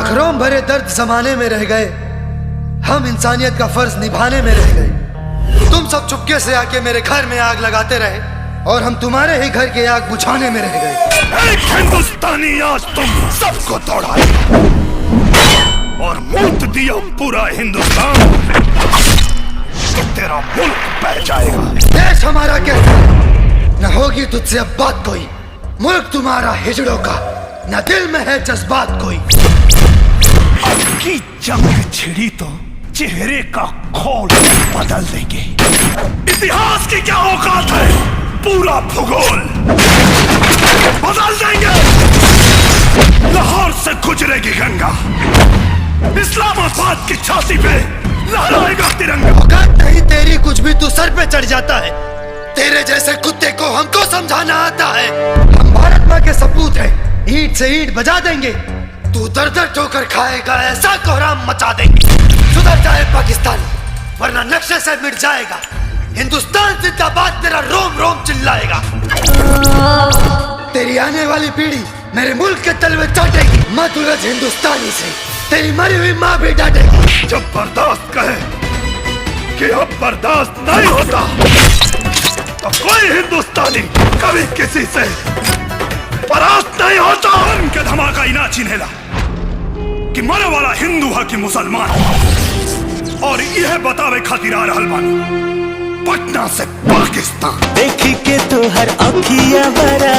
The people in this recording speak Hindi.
रोम भरे दर्द जमाने में रह गए, हम इंसानियत का फर्ज निभाने में रह गए। तुम सब चुपके से आके मेरे घर में आग लगाते रहे और हम तुम्हारे ही घर के आग बुझाने में रह गए। एक हिंदुस्तानी आज तुम सबको दौड़ाए और मूत दिया पूरा हिंदुस्तान, तो तेरा मुल्क बह जाएगा। देश हमारा कहता न होगी तुझसे अब बात कोई, मुल्क तुम्हारा हिजड़ों का, न दिल में है जज्बात कोई। अब की जंग छिड़ी तो चेहरे का खोल बदल देंगे। इतिहास की क्या औकात है, पूरा भूगोल बदल देंगे। लाहौर से गुजरेगी गंगा, इस्लामाबाद की छाती पे लहराएगा तिरंगा। औकात नहीं तेरी कुछ भी, तू सर पे चढ़ जाता है। तेरे जैसे कुत्ते को हमको समझाना आता है। हम भारत माँ के सपूत हैं, ईंट से ईंट बजा देंगे। तू दर दर ठोकर खाएगा, ऐसा कोहराम मचा देंगे। सुधर जाए पाकिस्तान वरना नक्शे से मिट जाएगा। हिंदुस्तान जिंदाबाद तेरा रोम रोम चिल्लाएगा। तेरी आने वाली पीढ़ी मेरे मुल्क के तलवे चाटेगी। मत उलझ हिंदुस्तानी से, तेरी मरी हुई माँ भी डांटेगी। जब बर्दाश्त कहे कि अब बर्दाश्त नहीं होता, तो कोई हिंदुस्तानी कभी किसी से परास्त नहीं होता। उनके धमाका ही ना चिन्हेला कि मरे वाला हिंदू है कि मुसलमान, और यह बतावे खातिर आ रहल बानी पटना से पाकिस्तान। देखी के तो हर अखिया बरा